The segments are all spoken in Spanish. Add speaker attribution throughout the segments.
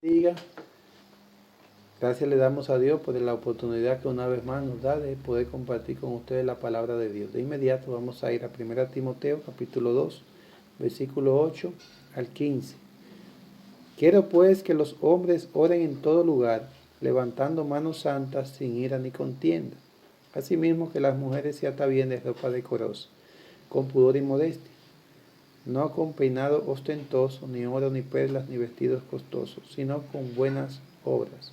Speaker 1: Diga, gracias le damos a Dios por la oportunidad que una vez más nos da de poder compartir con ustedes la palabra de Dios. De inmediato vamos a ir a 1 Timoteo capítulo 2, versículo 8 al 15. Quiero pues que los hombres oren en todo lugar, levantando manos santas sin ira ni contienda. Asimismo que las mujeres se atavíen de ropa decorosa, con pudor y modestia, no con peinado ostentoso, ni oro, ni perlas, ni vestidos costosos, sino con buenas obras,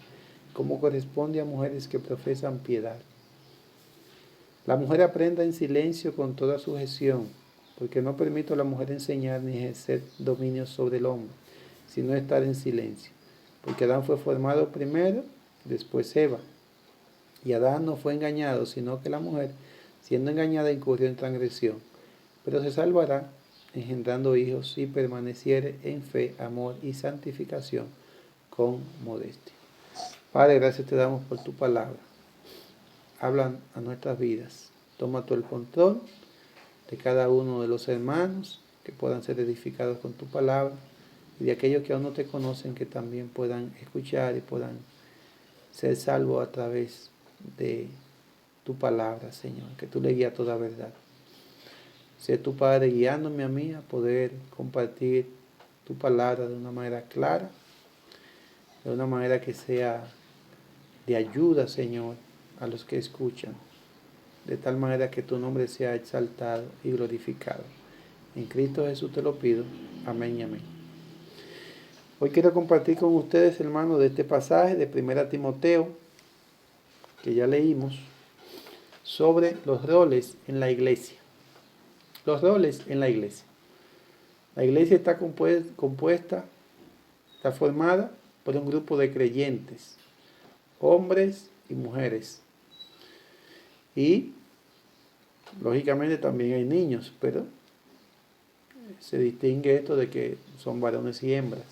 Speaker 1: como corresponde a mujeres que profesan piedad. La mujer aprenda en silencio con toda sujeción, porque no permito a la mujer enseñar ni ejercer dominio sobre el hombre, sino estar en silencio. Porque Adán fue formado primero, después Eva. Y Adán no fue engañado, sino que la mujer, siendo engañada, incurrió en transgresión. Pero se salvará engendrando hijos si permaneciere en fe, amor y santificación con modestia. Padre, gracias te damos por tu palabra. Hablan a nuestras vidas. Toma tú el control de cada uno de los hermanos que puedan ser edificados con tu palabra y de aquellos que aún no te conocen que también puedan escuchar y puedan ser salvos a través de tu palabra, Señor, que tú le guías toda verdad. Sé tu Padre guiándome a mí a poder compartir tu palabra de una manera clara, de una manera que sea de ayuda, Señor, a los que escuchan, de tal manera que tu nombre sea exaltado y glorificado. En Cristo Jesús te lo pido. Amén y amén. Hoy quiero compartir con ustedes, hermanos, de este pasaje de 1 Timoteo, que ya leímos, sobre los roles en la iglesia. Los roles en la iglesia. La iglesia está compuesta, está formada por un grupo de creyentes, hombres y mujeres. Y, lógicamente, también hay niños, pero se distingue esto de que son varones y hembras.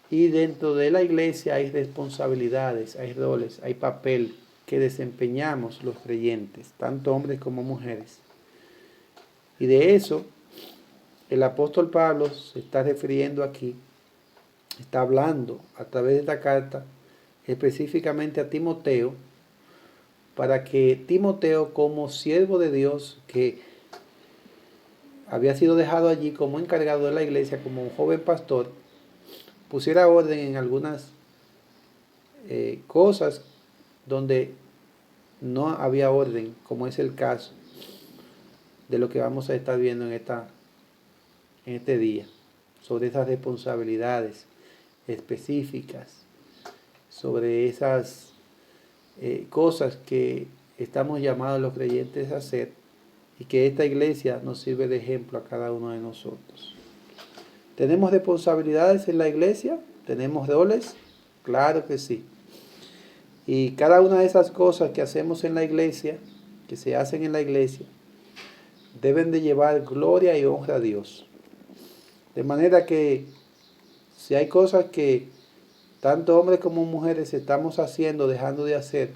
Speaker 1: Y dentro de la iglesia hay responsabilidades, hay roles, hay papel que desempeñamos los creyentes, tanto hombres como mujeres. Y de eso el apóstol Pablo se está refiriendo aquí, está hablando a través de esta carta específicamente a Timoteo, para que Timoteo, como siervo de Dios, que había sido dejado allí como encargado de la iglesia, como un joven pastor, pusiera orden en algunas cosas donde no había orden, como es el caso de lo que vamos a estar viendo en este día, sobre esas responsabilidades específicas, sobre esas cosas que estamos llamados los creyentes a hacer y que esta iglesia nos sirve de ejemplo a cada uno de nosotros. ¿Tenemos responsabilidades en la iglesia? ¿Tenemos roles? Claro que sí. Y cada una de esas cosas que hacemos en la iglesia, que se hacen en la iglesia, deben de llevar gloria y honra a Dios. De manera que si hay cosas que tanto hombres como mujeres estamos haciendo, dejando de hacer,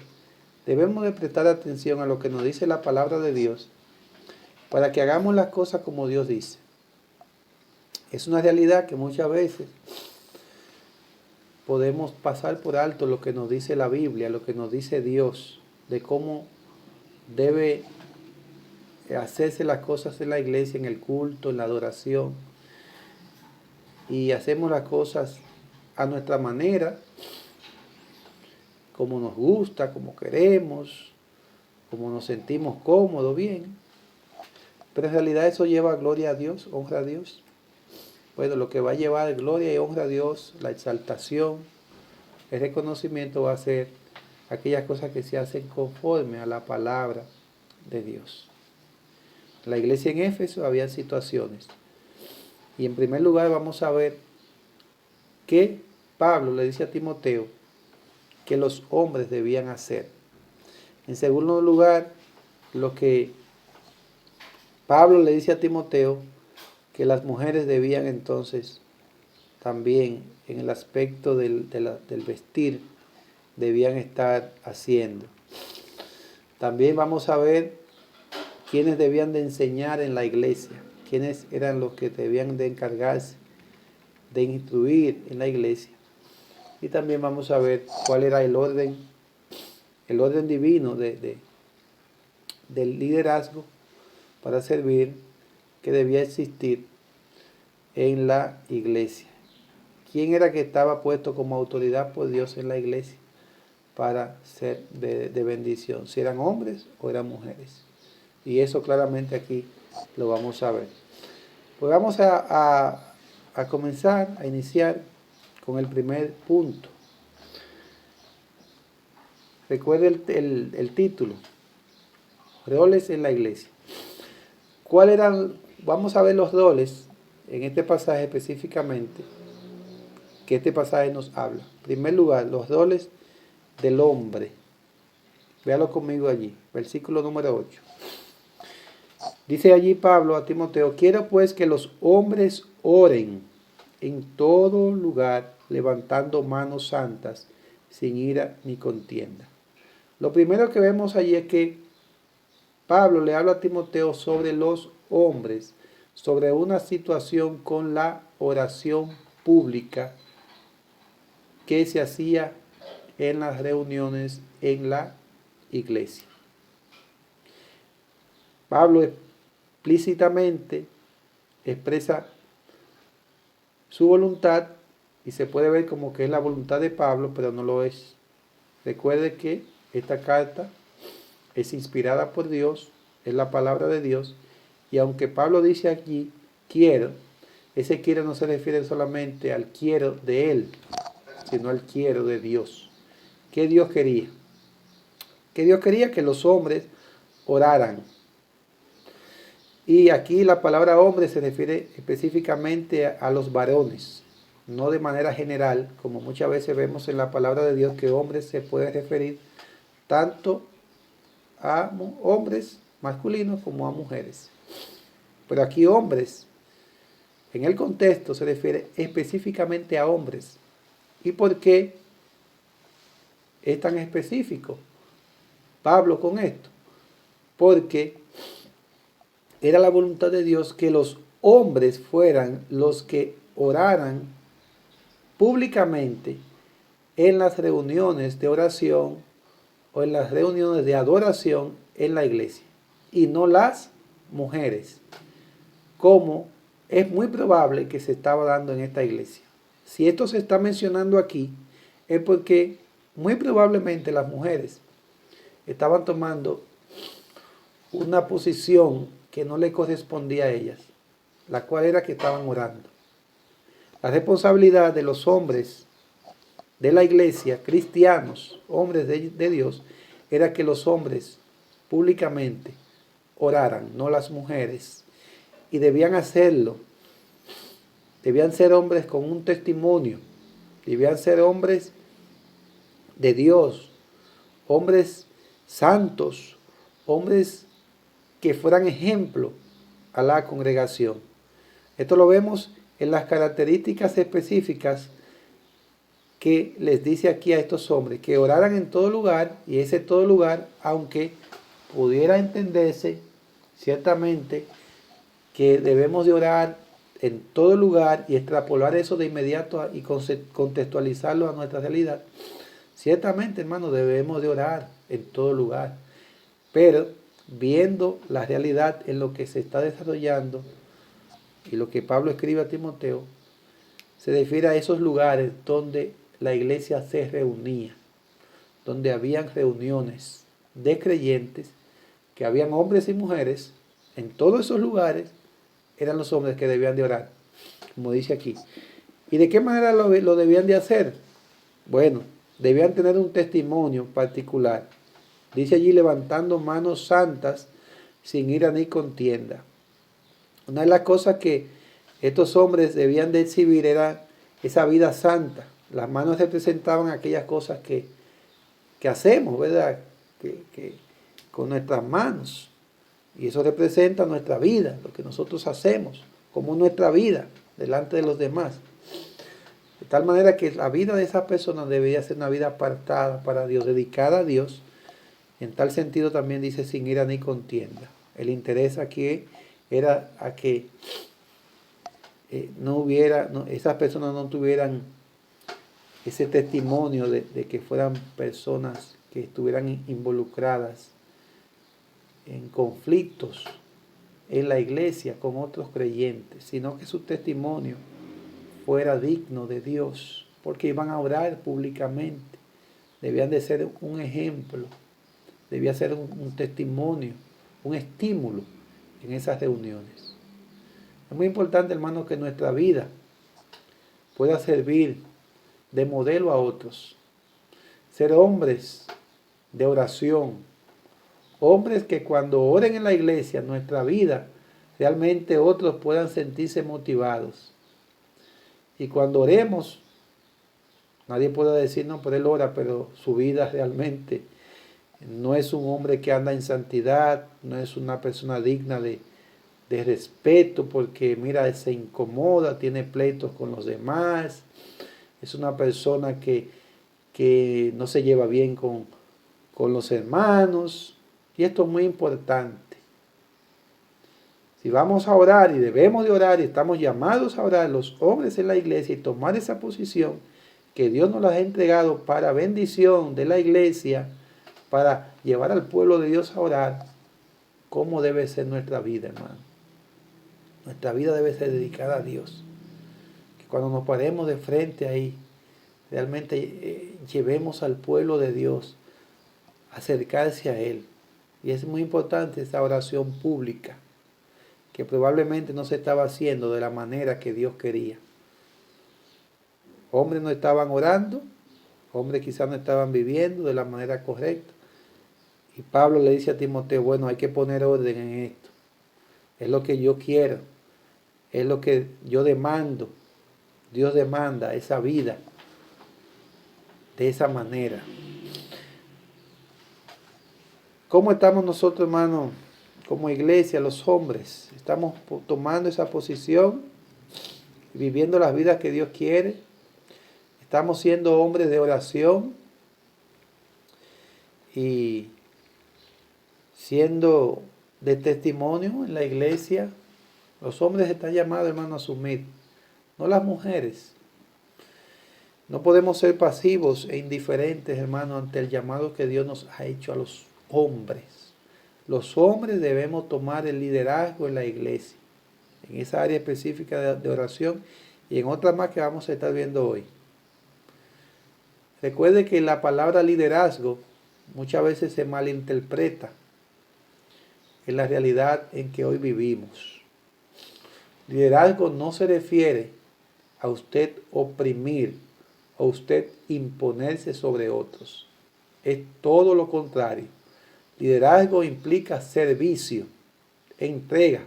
Speaker 1: debemos de prestar atención a lo que nos dice la palabra de Dios para que hagamos las cosas como Dios dice. Es una realidad que muchas veces podemos pasar por alto lo que nos dice la Biblia, lo que nos dice Dios, de cómo debe hacerse las cosas en la iglesia, en el culto, en la adoración. Y hacemos las cosas a nuestra manera, como nos gusta, como queremos, como nos sentimos cómodos, bien. Pero en realidad eso lleva gloria a Dios, honra a Dios. Bueno, lo que va a llevar gloria y honra a Dios, la exaltación, el reconocimiento va a ser aquellas cosas que se hacen conforme a la palabra de Dios. En la iglesia en Éfeso había situaciones. Y en primer lugar vamos a ver que Pablo le dice a Timoteo que los hombres debían hacer. En segundo lugar, lo que Pablo le dice a Timoteo, que las mujeres debían entonces también en el aspecto del vestir, debían estar haciendo. También vamos a ver quiénes debían de enseñar en la iglesia, quiénes eran los que debían de encargarse de instruir en la iglesia. y también vamos a ver cuál era el orden divino del liderazgo para servir que debía existir en la iglesia. ¿Quién era que estaba puesto como autoridad por Dios en la iglesia para ser de bendición? Si eran hombres o eran mujeres. Y eso claramente aquí lo vamos a ver. Pues vamos a comenzar, a iniciar con el primer punto. Recuerde el título, roles en la iglesia. ¿Cuáles eran? Vamos a ver los roles en este pasaje específicamente, que este pasaje nos habla. En primer lugar, los roles del hombre. Véalo conmigo allí, versículo número 8. Dice allí Pablo a Timoteo: quiero pues que los hombres oren en todo lugar, levantando manos santas, sin ira ni contienda. Lo primero que vemos allí es que Pablo le habla a Timoteo sobre los hombres, sobre una situación con la oración pública que se hacía en las reuniones en la iglesia. Pablo explícitamente expresa su voluntad y se puede ver como que es la voluntad de Pablo, pero no lo es. Recuerde que esta carta es inspirada por Dios, es la palabra de Dios, y aunque Pablo dice aquí quiero, ese quiero no se refiere solamente al quiero de él, sino al quiero de Dios. ¿Qué Dios quería? Que Dios quería que los hombres oraran. Y aquí la palabra hombre se refiere específicamente a los varones, no de manera general, como muchas veces vemos en la palabra de Dios que hombres se puede referir tanto a hombres masculinos como a mujeres. Pero aquí hombres, en el contexto se refiere específicamente a hombres. ¿Y por qué es tan específico Pablo con esto? Porque era la voluntad de Dios que los hombres fueran los que oraran públicamente en las reuniones de oración o en las reuniones de adoración en la iglesia, y no las mujeres, como es muy probable que se estaba dando en esta iglesia. Si esto se está mencionando aquí, es porque muy probablemente las mujeres estaban tomando una posición que no le correspondía a ellas, la cual era que estaban orando. La responsabilidad de los hombres de la iglesia, cristianos, hombres de Dios, era que los hombres públicamente oraran, no las mujeres, y debían hacerlo. Debían ser hombres con un testimonio, debían ser hombres de Dios, hombres santos, hombres que fueran ejemplo a la congregación. Esto lo vemos en las características específicas que les dice aquí a estos hombres, que oraran en todo lugar, y ese todo lugar, aunque pudiera entenderse ciertamente que debemos de orar en todo lugar y extrapolar eso de inmediato y contextualizarlo a nuestra realidad, ciertamente, hermano, debemos de orar en todo lugar, pero viendo la realidad en lo que se está desarrollando y lo que Pablo escribe a Timoteo, se refiere a esos lugares donde la iglesia se reunía, donde habían reuniones de creyentes, que habían hombres y mujeres. En todos esos lugares eran los hombres que debían de orar, como dice aquí. ¿Y de qué manera lo debían de hacer? Bueno, debían tener un testimonio particular. Dice allí, levantando manos santas, sin ira ni contienda. Una de las cosas que estos hombres debían de exhibir era esa vida santa. Las manos representaban aquellas cosas que hacemos, ¿verdad? Que con nuestras manos. Y eso representa nuestra vida, lo que nosotros hacemos, como nuestra vida delante de los demás. De tal manera que la vida de esas personas debería ser una vida apartada para Dios, dedicada a Dios. En tal sentido también dice sin ira ni contienda. El interés aquí era a que esas personas no tuvieran ese testimonio de que fueran personas que estuvieran involucradas en conflictos en la iglesia con otros creyentes, sino que su testimonio fuera digno de Dios, porque iban a orar públicamente, debían de ser un ejemplo, debía ser un testimonio, un estímulo en esas reuniones. Es muy importante, hermano, que nuestra vida pueda servir de modelo a otros, ser hombres de oración, hombres que cuando oren en la iglesia, nuestra vida, realmente otros puedan sentirse motivados. Y cuando oremos, nadie puede decir, no, pero él ora, pero su vida realmente no es un hombre que anda en santidad, no es una persona digna de respeto, porque mira, se incomoda, tiene pleitos con los demás, es una persona que no se lleva bien con los hermanos. Y esto es muy importante. Si vamos a orar y debemos de orar y estamos llamados a orar los hombres en la iglesia y tomar esa posición que Dios nos la ha entregado para bendición de la iglesia, para llevar al pueblo de Dios a orar, ¿cómo debe ser nuestra vida, hermano? Nuestra vida debe ser dedicada a Dios. Que cuando nos paremos de frente ahí, realmente llevemos al pueblo de Dios a acercarse a Él. Y es muy importante esa oración pública, que probablemente no se estaba haciendo de la manera que Dios quería. Hombres no estaban orando, hombres quizás no estaban viviendo de la manera correcta. Y Pablo le dice a Timoteo, bueno, hay que poner orden en esto. Es lo que yo quiero, es lo que yo demando. Dios demanda esa vida de esa manera. ¿Cómo estamos nosotros, hermano, como iglesia, los hombres? ¿Estamos tomando esa posición, viviendo las vidas que Dios quiere? ¿Estamos siendo hombres de oración y siendo de testimonio en la iglesia? Los hombres están llamados, hermano, a asumir, no las mujeres. No podemos ser pasivos e indiferentes, hermano, ante el llamado que Dios nos ha hecho a los hombres. Los hombres debemos tomar el liderazgo en la iglesia, en esa área específica de oración y en otras más que vamos a estar viendo hoy. Recuerde que la palabra liderazgo muchas veces se malinterpreta en la realidad en que hoy vivimos. Liderazgo no se refiere a usted oprimir o usted imponerse sobre otros. Es todo lo contrario. Liderazgo implica servicio, entrega,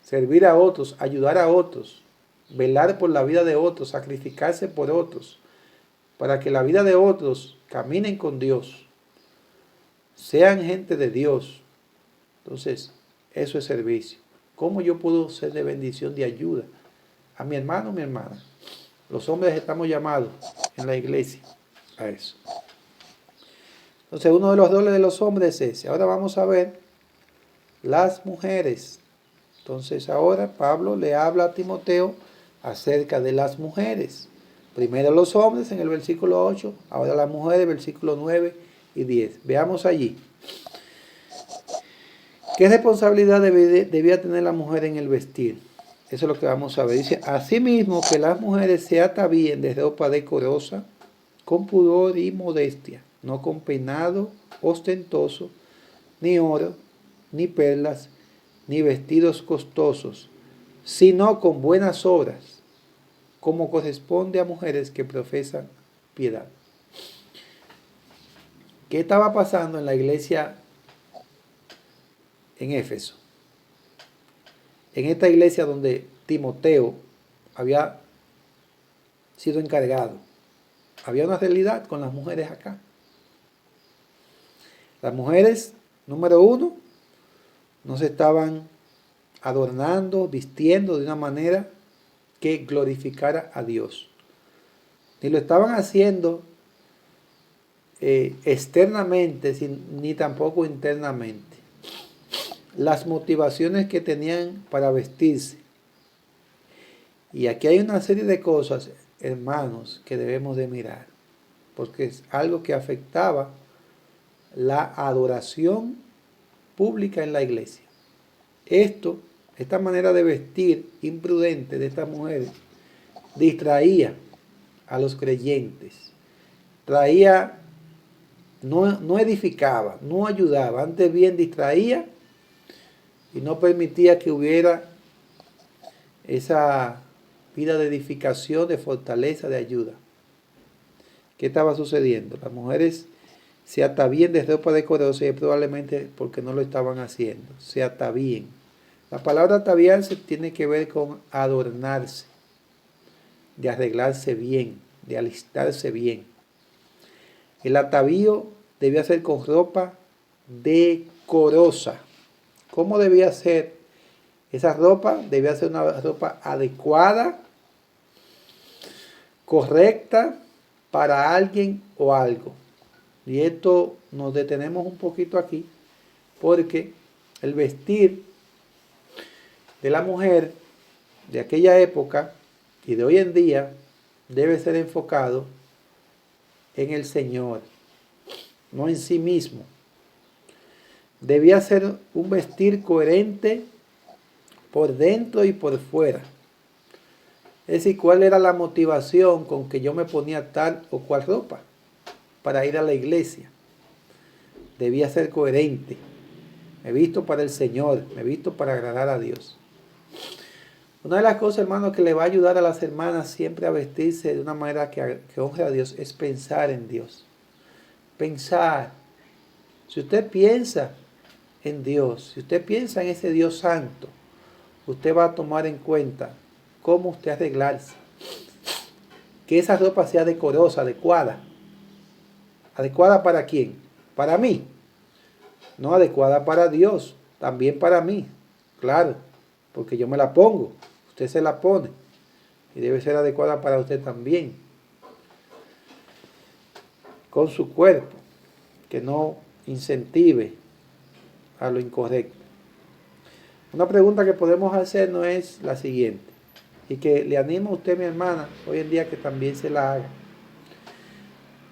Speaker 1: servir a otros, ayudar a otros, velar por la vida de otros, sacrificarse por otros, para que la vida de otros caminen con Dios, sean gente de Dios. Entonces, eso es servicio. ¿Cómo yo puedo ser de bendición, de ayuda a mi hermano o mi hermana? Los hombres estamos llamados en la iglesia a eso. Entonces, uno de los roles de los hombres es ese. Ahora vamos a ver las mujeres. Entonces, ahora Pablo le habla a Timoteo acerca de las mujeres. Primero los hombres en el versículo 8, ahora las mujeres, versículo 9 y 10. Veamos allí. ¿Qué responsabilidad debía tener la mujer en el vestir? Eso es lo que vamos a ver. Dice, asimismo que las mujeres se atavíen de ropa decorosa, con pudor y modestia, no con peinado ostentoso, ni oro, ni perlas, ni vestidos costosos, sino con buenas obras, como corresponde a mujeres que profesan piedad. ¿Qué estaba pasando en la iglesia en Éfeso? En esta iglesia donde Timoteo había sido encargado, había una realidad con las mujeres acá. Las mujeres, número uno, no se estaban adornando, vistiendo de una manera que glorificara a Dios. Ni lo estaban haciendo externamente, ni tampoco internamente. Las motivaciones que tenían para vestirse. Y aquí hay una serie de cosas hermanos, que debemos de mirar, porque es algo que afectaba la adoración pública en la iglesia. Esta manera de vestir imprudente de estas mujeres distraía a los creyentes, no edificaba, no ayudaba, antes bien distraía y no permitía que hubiera esa vida de edificación, de fortaleza, de ayuda. ¿Qué estaba sucediendo? Las mujeres se atavían de ropa decorosa y probablemente porque no lo estaban haciendo. Se atavían. La palabra ataviarse tiene que ver con adornarse, de arreglarse bien, de alistarse bien. El atavío debía ser con ropa decorosa. ¿Cómo debía ser esa ropa? Debía ser una ropa adecuada, correcta para alguien o algo. Y esto nos detenemos un poquito aquí, porque el vestir de la mujer de aquella época y de hoy en día debe ser enfocado en el Señor, no en sí mismo. Debía ser un vestir coherente por dentro y por fuera. Es decir, ¿cuál era la motivación con que yo me ponía tal o cual ropa para ir a la iglesia? Debía ser coherente. Me he visto para el Señor, me he visto para agradar a Dios. Una de las cosas, hermanos, que le va a ayudar a las hermanas siempre a vestirse de una manera que honre a Dios es pensar en Dios. Pensar. Si usted piensa en Dios, si usted piensa en ese Dios santo, usted va a tomar en cuenta cómo usted arreglarse. Que esa ropa sea decorosa, adecuada. ¿Adecuada para quién? Para mí. No, adecuada para Dios. También para mí. Claro, porque yo me la pongo. Usted se la pone. Y debe ser adecuada para usted también. Con su cuerpo. Que no incentive a lo incorrecto. Una pregunta que podemos hacernos es la siguiente. Y que le animo a usted, mi hermana, hoy en día que también se la haga.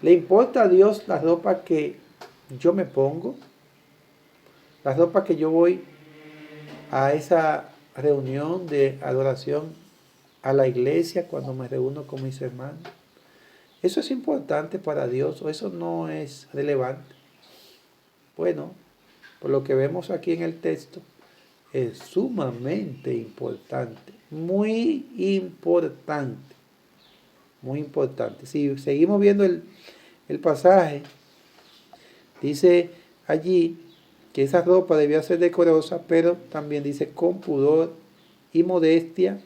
Speaker 1: ¿Le importa a Dios la ropa que yo me pongo? La ropa que yo voy a esa reunión de adoración a la iglesia cuando me reúno con mis hermanos. ¿Eso es importante para Dios o eso no es relevante? Bueno, por lo que vemos aquí en el texto, es sumamente importante, muy importante, muy importante. Si seguimos viendo el pasaje, dice allí que esa ropa debía ser decorosa, pero también dice con pudor y modestia,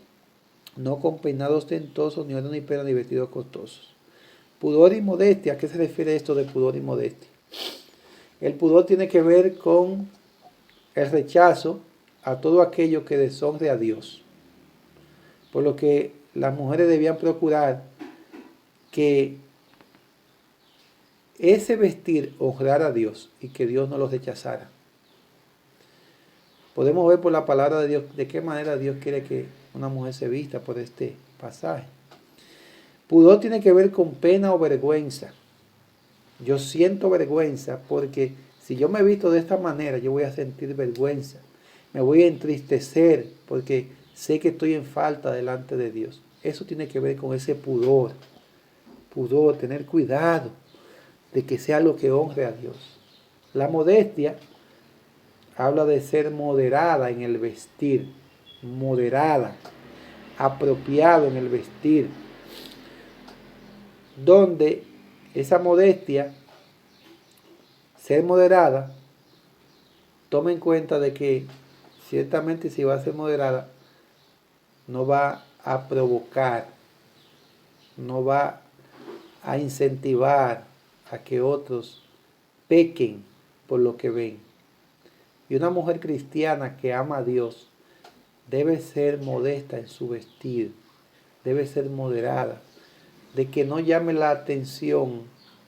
Speaker 1: no con peinado ostentoso, ni oro, ni pelo, ni vestidos costosos. Pudor y modestia, ¿a qué se refiere esto de pudor y modestia? El pudor tiene que ver con el rechazo a todo aquello que deshonre a Dios. Por lo que las mujeres debían procurar que ese vestir honrara a Dios y que Dios no los rechazara. Podemos ver por la palabra de Dios de qué manera Dios quiere que una mujer se vista por este pasaje. Pudor tiene que ver con pena o vergüenza. Yo siento vergüenza porque si yo me visto de esta manera, yo voy a sentir vergüenza. Me voy a entristecer porque sé que estoy en falta delante de Dios. Eso tiene que ver con ese pudor. Pudor, tener cuidado de que sea lo que honre a Dios. La modestia habla de ser moderada en el vestir. Moderada. Apropiado en el vestir. Donde esa modestia, ser moderada, toma en cuenta de que ciertamente si va a ser moderada, no va a provocar, no va a incentivar a que otros pequen por lo que ven. Y una mujer cristiana que ama a Dios debe ser modesta en su vestir, debe ser moderada, de que no llame la atención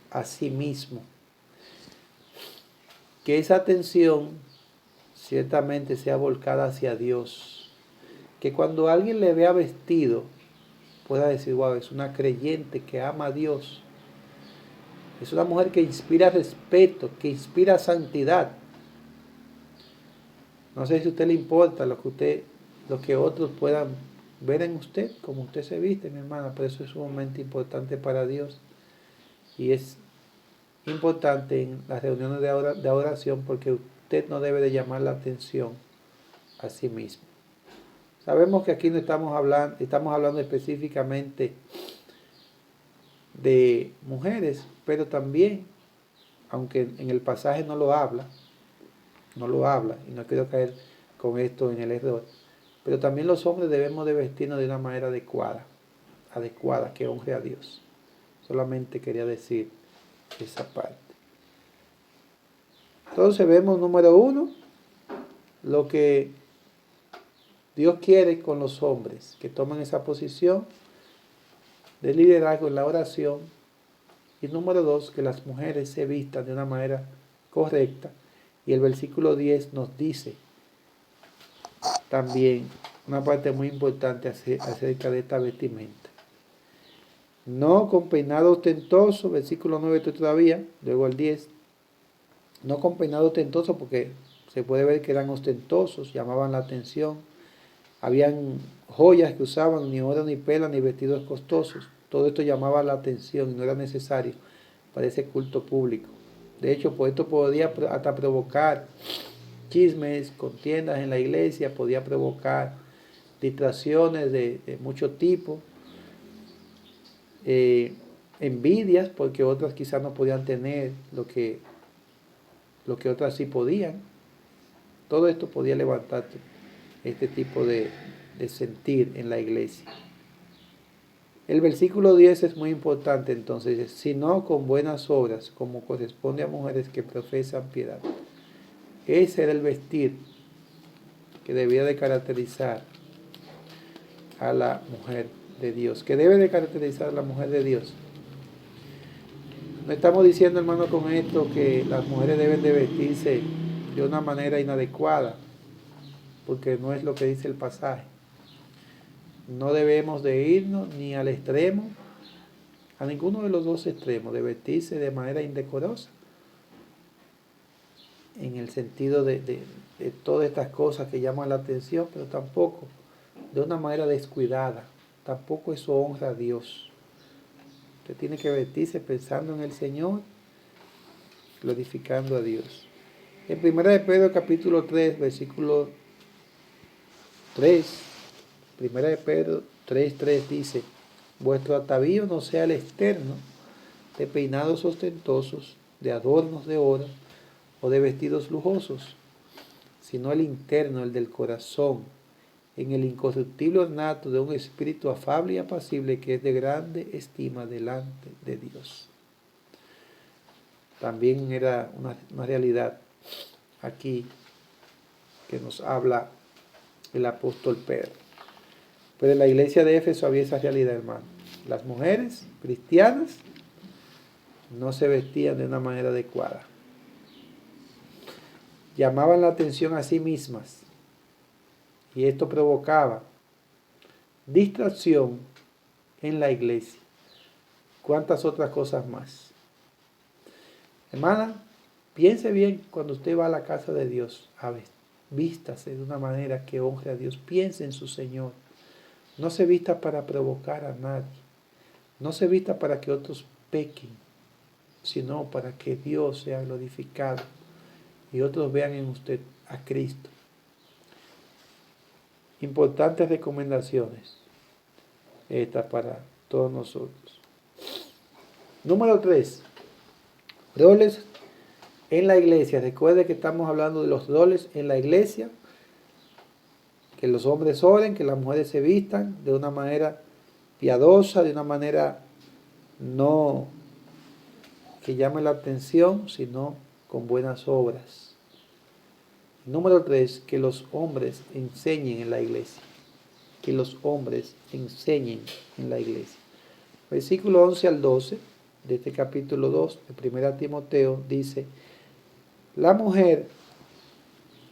Speaker 1: a sí mismo. Que esa atención ciertamente sea volcada hacia Dios. Que cuando alguien le vea vestido pueda decir, wow, es una creyente que ama a Dios. Es una mujer que inspira respeto, que inspira santidad. No sé si a usted le importa lo que otros puedan ver en usted, como usted se viste, mi hermana, pero eso es sumamente importante para Dios. Y es importante en las reuniones de oración porque usted no debe de llamar la atención a sí mismo. Sabemos que aquí no estamos hablando específicamente de mujeres, pero también, aunque en el pasaje no lo habla, y no quiero caer con esto en el error, pero también los hombres debemos de vestirnos de una manera adecuada, que honre a Dios. Solamente quería decir esa parte. Entonces vemos, número 1, lo que Dios quiere con los hombres, que tomen esa posición de liderazgo en la oración. Y número 2, que las mujeres se vistan de una manera correcta. Y el versículo 10 nos dice también una parte muy importante acerca de esta vestimenta. No con peinado ostentoso, versículo 9 todavía, luego el 10. No con peinado ostentoso porque se puede ver que eran ostentosos, llamaban la atención. Habían joyas que usaban, ni oro, ni perlas, ni vestidos costosos. Todo esto llamaba la atención y no era necesario para ese culto público. De hecho, pues esto podía hasta provocar chismes, contiendas en la iglesia, podía provocar distracciones de mucho tipo, envidias, porque otras quizás no podían tener lo que otras sí podían. Todo esto podía levantar este tipo de sentir en la iglesia. El versículo 10 es muy importante, entonces dice, sino con buenas obras, como corresponde a mujeres que profesan piedad. Ese era el vestir que debía de caracterizar a la mujer de Dios, que debe de caracterizar a la mujer de Dios. No estamos diciendo, hermano, con esto que las mujeres deben de vestirse de una manera inadecuada, porque no es lo que dice el pasaje. No debemos de irnos ni al extremo, a ninguno de los dos extremos, de vestirse de manera indecorosa, en el sentido de todas estas cosas que llaman la atención, pero tampoco de una manera descuidada. Tampoco eso honra a Dios. Usted tiene que vestirse pensando en el Señor, glorificando a Dios. En 1 de Pedro capítulo 3, versículo 3, 1 de Pedro 3:3 dice, vuestro atavío no sea el externo, de peinados ostentosos, de adornos de oro o de vestidos lujosos, sino el interno, el del corazón, en el incorruptible ornato de un espíritu afable y apacible que es de grande estima delante de Dios. También era una realidad aquí que nos habla el apóstol Pedro. Pero en la iglesia de Éfeso había esa realidad, hermano. Las mujeres cristianas no se vestían de una manera adecuada. Llamaban la atención a sí mismas. Y esto provocaba distracción en la iglesia. ¿Cuántas otras cosas más? Hermana, piense bien cuando usted va a la casa de Dios. Vístase de una manera que honre a Dios. Piense en su Señor. No se vista para provocar a nadie. No se vista para que otros pequen, sino para que Dios sea glorificado y otros vean en usted a Cristo. Importantes recomendaciones estas para todos nosotros. Número 3. Roles en la iglesia. Recuerde que estamos hablando de los roles en la iglesia. Que los hombres oren, que las mujeres se vistan de una manera piadosa, de una manera no que llame la atención, sino con buenas obras. Número 3, que los hombres enseñen en la iglesia. Que los hombres enseñen en la iglesia. Versículo 11 al 12 de este capítulo 2 de 1 Timoteo dice, la mujer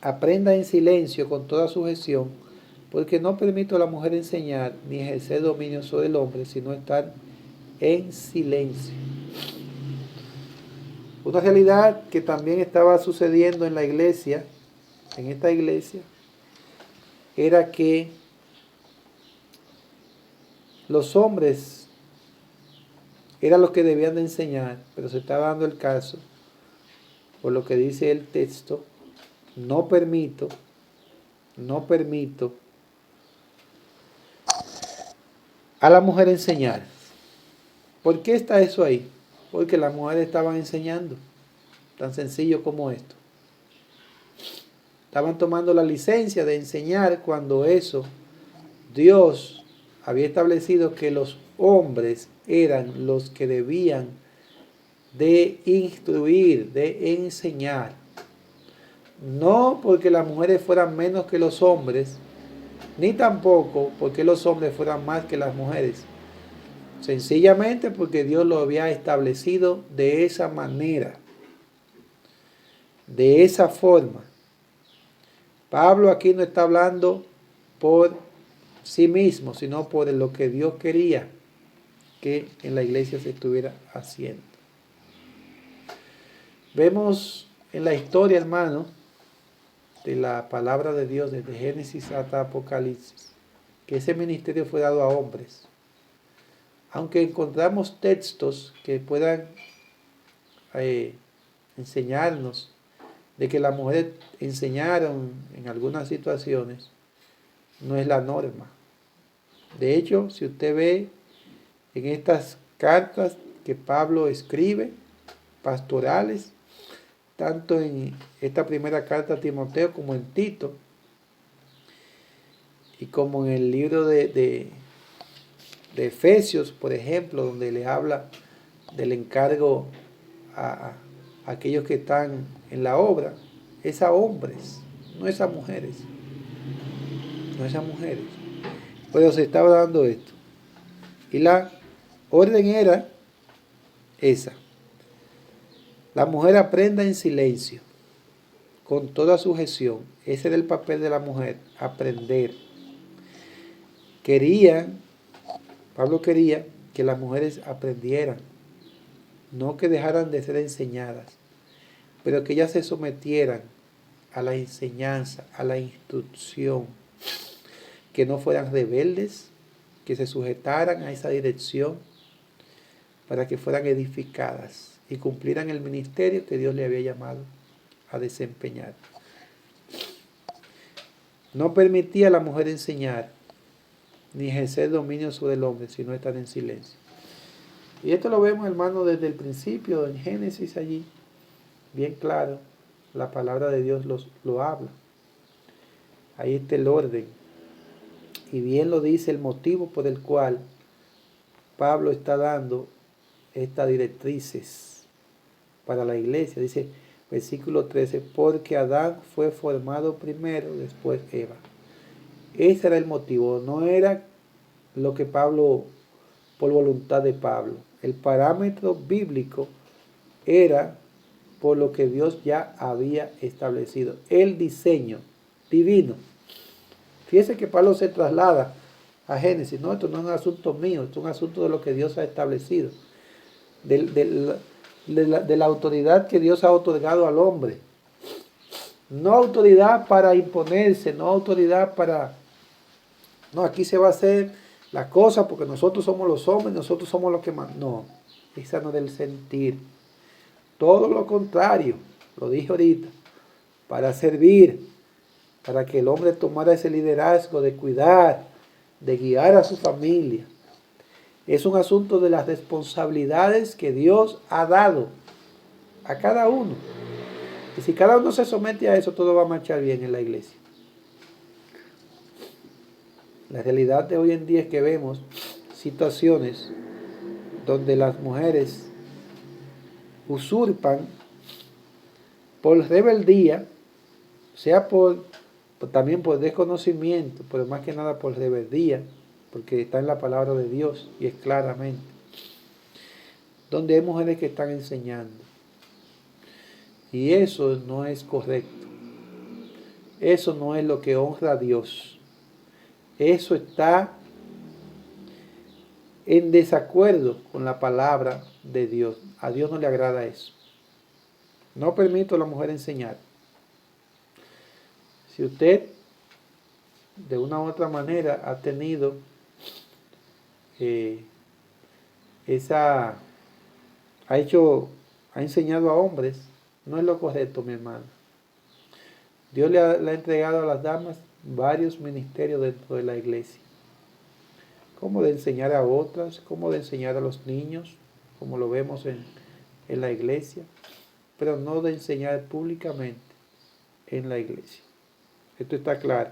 Speaker 1: aprenda en silencio con toda sujeción Porque no permito a la mujer enseñar ni ejercer dominio sobre el hombre, sino estar en silencio. Una realidad que también estaba sucediendo en la iglesia, en esta iglesia, era que los hombres eran los que debían de enseñar, pero se estaba dando el caso, por lo que dice el texto, no permito a la mujer enseñar. ¿Por qué está eso ahí? Porque las mujeres estaban enseñando, tan sencillo como esto. Estaban tomando la licencia de enseñar cuando eso, Dios había establecido que los hombres eran los que debían de instruir, de enseñar. No porque las mujeres fueran menos que los hombres, ni tampoco porque los hombres fueran más que las mujeres. Sencillamente porque Dios lo había establecido de esa manera, de esa forma. Pablo aquí no está hablando por sí mismo, sino por lo que Dios quería que en la iglesia se estuviera haciendo. Vemos en la historia, hermano, de la palabra de Dios desde Génesis hasta Apocalipsis, que ese ministerio fue dado a hombres. Aunque encontramos textos que puedan enseñarnos de que las mujeres enseñaron en algunas situaciones, no es la norma. De hecho, si usted ve en estas cartas que Pablo escribe, pastorales, tanto en esta primera carta a Timoteo como en Tito, y como en el libro de Efesios, por ejemplo, donde le habla del encargo a aquellos que están en la obra, es a hombres, no es a mujeres. No es a mujeres. Pero se estaba dando esto. Y la orden era esa. La mujer aprenda en silencio, con toda sujeción. Ese era el papel de la mujer, aprender. Pablo quería que las mujeres aprendieran, no que dejaran de ser enseñadas, pero que ellas se sometieran a la enseñanza, a la instrucción, que no fueran rebeldes, que se sujetaran a esa dirección para que fueran edificadas y cumplieran el ministerio que Dios le había llamado a desempeñar. No permitía a la mujer enseñar ni ejercer dominio sobre el hombre, sino estar en silencio. Y esto lo vemos, hermano, desde el principio, en Génesis allí, bien claro, la palabra de Dios lo habla. Ahí está el orden. Y bien lo dice el motivo por el cual Pablo está dando estas directrices para la iglesia. Dice, versículo 13, porque Adán fue formado primero, después Eva. Ese era el motivo, no era lo que Pablo, por voluntad de Pablo. El parámetro bíblico era por lo que Dios ya había establecido. El diseño divino. Fíjese que Pablo se traslada a Génesis. No, esto no es un asunto mío, esto es un asunto de lo que Dios ha establecido. De la autoridad que Dios ha otorgado al hombre. No autoridad para imponerse, no autoridad para... No, aquí se va a hacer la cosa porque nosotros somos los hombres, nosotros somos los que más... No, esa no es del sentir. Todo lo contrario, lo dije ahorita, para servir, para que el hombre tomara ese liderazgo de cuidar, de guiar a su familia. Es un asunto de las responsabilidades que Dios ha dado a cada uno. Y si cada uno se somete a eso, todo va a marchar bien en la iglesia. La realidad de hoy en día es que vemos situaciones donde las mujeres usurpan por rebeldía, sea también por desconocimiento, pero más que nada por rebeldía, porque está en la palabra de Dios y es claramente, donde hay mujeres que están enseñando. Y eso no es correcto. Eso no es lo que honra a Dios. eso está en desacuerdo con la palabra de Dios. A Dios no le agrada eso. No permito a la mujer enseñar. Si usted de una u otra manera ha tenido ha enseñado a hombres, no es lo correcto, mi hermano. Dios le ha entregado a las damas varios ministerios dentro de la iglesia. Como de enseñar a otras, como de enseñar a los niños, como lo vemos en la iglesia, pero no de enseñar públicamente en la iglesia. Esto está claro.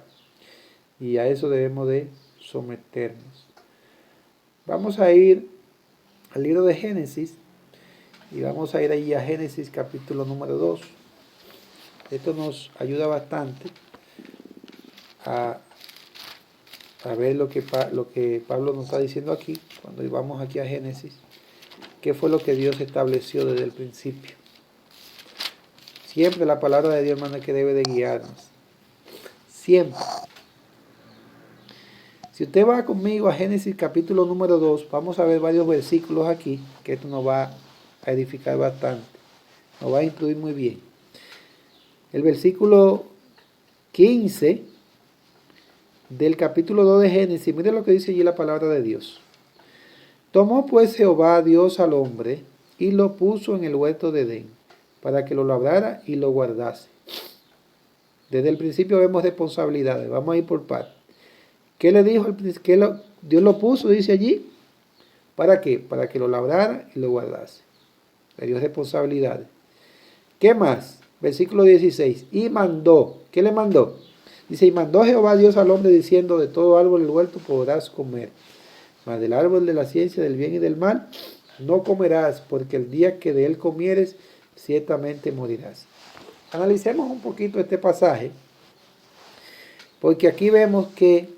Speaker 1: Y a eso debemos de someternos. Vamos a ir al libro de Génesis y vamos a ir allí a Génesis capítulo número 2. Esto nos ayuda bastante a ver lo que Pablo nos está diciendo aquí, cuando vamos aquí a Génesis, qué fue lo que Dios estableció desde el principio. Siempre la palabra de Dios, hermano, es que debe de guiarnos. Siempre. Si usted va conmigo a Génesis capítulo número 2, vamos a ver varios versículos aquí, que esto nos va a edificar bastante, nos va a instruir muy bien. El versículo 15 del capítulo 2 de Génesis, mire lo que dice allí la palabra de Dios. Tomó pues Jehová Dios al hombre y lo puso en el huerto de Edén, para que lo labrara y lo guardase. Desde el principio vemos responsabilidades, vamos a ir por partes. ¿Qué le dijo? Dios lo puso, dice allí, ¿para qué? Para que lo labrara y lo guardase. Le dio responsabilidades. ¿Qué más? Versículo 16. Y mandó. ¿Qué le mandó? Dice, y mandó Jehová Dios al hombre diciendo, de todo árbol del huerto podrás comer, mas del árbol de la ciencia del bien y del mal no comerás, porque el día que de él comieres, ciertamente morirás. Analicemos un poquito este pasaje, porque aquí vemos que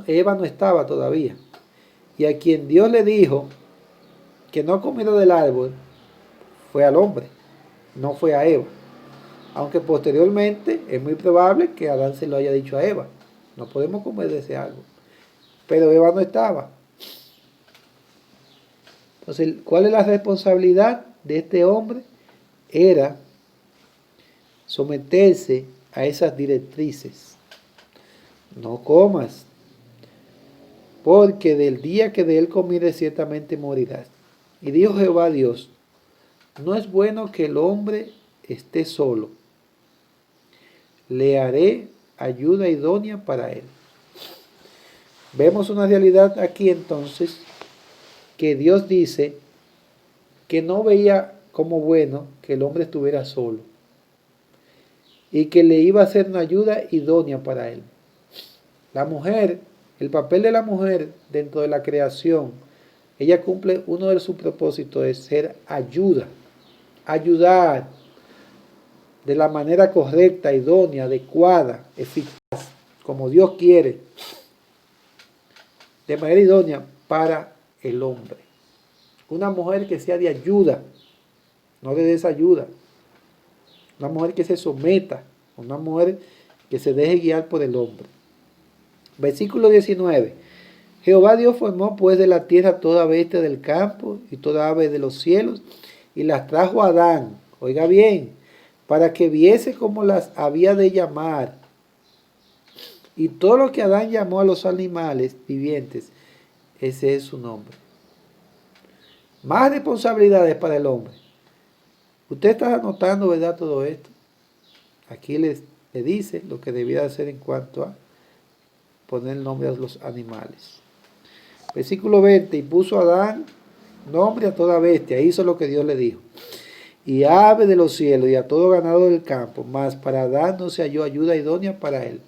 Speaker 1: Eva no estaba todavía, y a quien Dios le dijo que no comiera del árbol fue al hombre, no fue a Eva. Aunque posteriormente es muy probable que Adán se lo haya dicho a Eva, no podemos comer de ese árbol, pero Eva no estaba. Entonces, ¿cuál es la responsabilidad de este hombre? Era someterse a esas directrices. No comas, porque del día que de él comieres ciertamente morirás. Y dijo Jehová Dios, no es bueno que el hombre esté solo, le haré ayuda idónea para él. Vemos una realidad aquí entonces, que Dios dice que no veía como bueno que el hombre estuviera solo y que le iba a hacer una ayuda idónea para él. La mujer, el papel de la mujer dentro de la creación, ella cumple uno de sus propósitos, es ser ayuda, ayudar de la manera correcta, idónea, adecuada, eficaz, como Dios quiere, de manera idónea para el hombre. Una mujer que sea de ayuda, no de desayuda. Una mujer que se someta, una mujer que se deje guiar por el hombre. Versículo 19. Jehová Dios formó pues de la tierra toda bestia del campo y toda ave de los cielos y las trajo a Adán, oiga bien, para que viese cómo las había de llamar. Y todo lo que Adán llamó a los animales vivientes, ese es su nombre. Más responsabilidades para el hombre. Usted está anotando, ¿verdad? Todo esto. Aquí le dice lo que debía hacer en cuanto a poner nombre a los animales. Versículo 20. Y puso Adán nombre a toda bestia. Hizo lo que Dios le dijo. Y ave de los cielos y a todo ganado del campo. Mas para Adán no se halló ayuda idónea para él.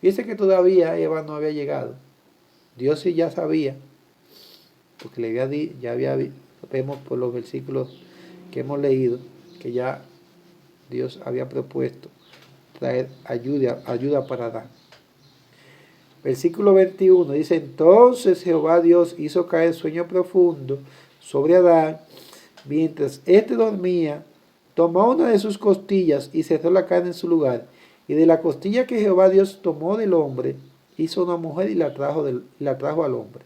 Speaker 1: Fíjese que todavía Eva no había llegado. Dios sí ya sabía. Porque le vemos por los versículos que hemos leído, que ya Dios había propuesto traer ayuda para Adán. Versículo 21 dice, entonces Jehová Dios hizo caer sueño profundo sobre Adán, mientras éste dormía, tomó una de sus costillas y cerró la carne en su lugar, y de la costilla que Jehová Dios tomó del hombre hizo una mujer y la trajo al hombre.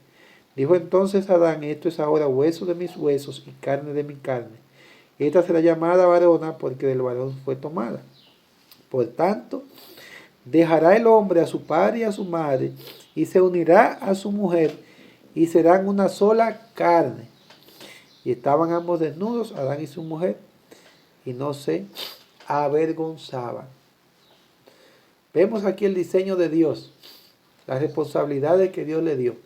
Speaker 1: Dijo entonces Adán, esto es ahora hueso de mis huesos y carne de mi carne. Esta será llamada varona porque del varón fue tomada. Por tanto, dejará el hombre a su padre y a su madre y se unirá a su mujer y serán una sola carne. Y estaban ambos desnudos, Adán y su mujer, y no se avergonzaban. Vemos aquí el diseño de Dios, las responsabilidades que Dios le dio.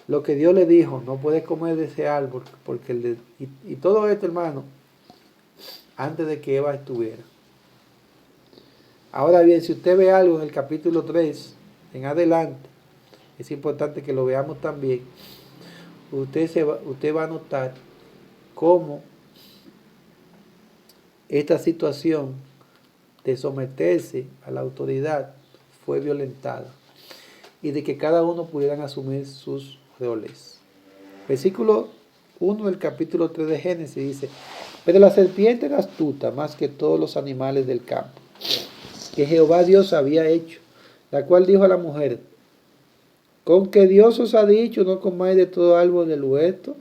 Speaker 1: Lo que Dios le dijo, no puedes comer de ese árbol, porque y todo esto, hermano, antes de que Eva estuviera. Ahora bien, si usted ve algo en el capítulo 3, en adelante, es importante que lo veamos también. Usted va a notar cómo esta situación de someterse a la autoridad fue violentada y de que cada uno pudieran asumir sus roles. Versículo 1 del capítulo 3 de Génesis dice: pero la serpiente era astuta más que todos los animales del campo que Jehová Dios había hecho, la cual dijo a la mujer: ¿con que Dios os ha dicho no comáis de todo árbol del huerto?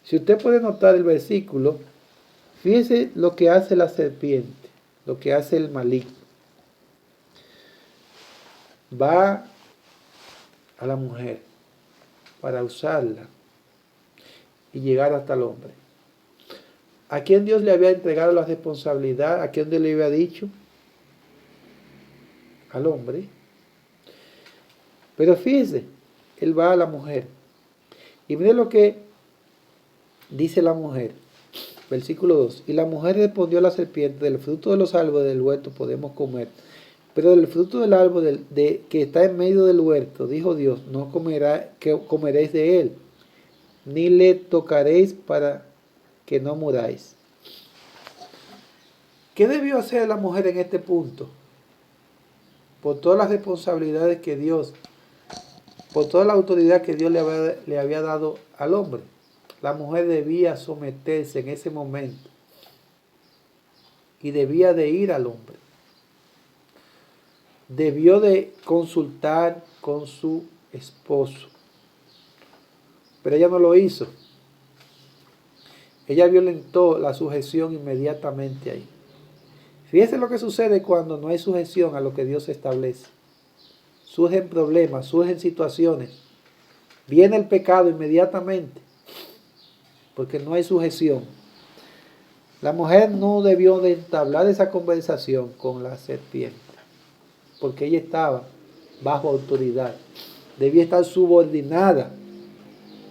Speaker 1: Si usted puede notar el versículo, fíjese lo que hace la serpiente, lo que hace el maligno. Va a la mujer para usarla y llegar hasta el hombre. ¿A quién Dios le había entregado la responsabilidad? ¿A quién Dios le había dicho? Al hombre. Pero fíjese, él va a la mujer. Y mire lo que dice la mujer. Versículo 2. Y la mujer respondió a la serpiente: del fruto de los árboles del huerto podemos comer, pero del fruto del árbol que está en medio del huerto, dijo Dios, no comeréis de él, ni le tocaréis para que no muráis. ¿Qué debió hacer la mujer en este punto? Por todas las responsabilidades que Dios, por toda la autoridad que Dios le había dado al hombre, la mujer debía someterse en ese momento y debía de ir al hombre. Debió de consultar con su esposo, pero ella no lo hizo. Ella violentó la sujeción inmediatamente ahí. Fíjese lo que sucede cuando no hay sujeción a lo que Dios establece. Surgen problemas, surgen situaciones. Viene el pecado inmediatamente, porque no hay sujeción. La mujer no debió de entablar esa conversación con la serpiente, porque ella estaba bajo autoridad. Debía estar subordinada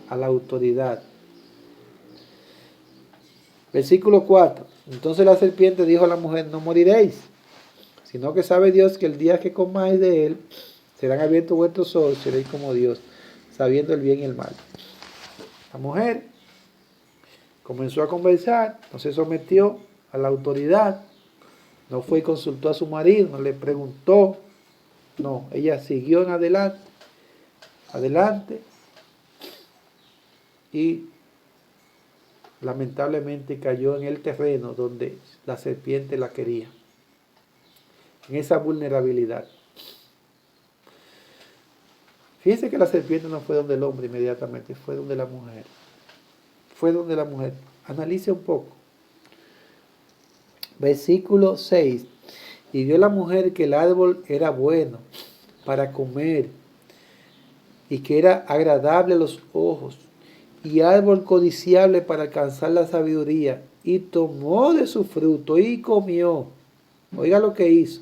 Speaker 1: a la autoridad. Versículo 4. Entonces la serpiente dijo a la mujer: no moriréis, sino que sabe Dios que el día que comáis de él, serán abiertos vuestros ojos, seréis como Dios, sabiendo el bien y el mal. La mujer comenzó a conversar, no se sometió a la autoridad, no fue y consultó a su marido, no le preguntó, no, ella siguió en adelante y lamentablemente cayó en el terreno donde la serpiente la quería, en esa vulnerabilidad. Fíjense que la serpiente no fue donde el hombre inmediatamente, fue donde la mujer. Fue donde la mujer. Analice un poco. Versículo 6. Y vio la mujer que el árbol era bueno para comer y que era agradable a los ojos y árbol codiciable para alcanzar la sabiduría, y tomó de su fruto y comió. Oiga lo que hizo.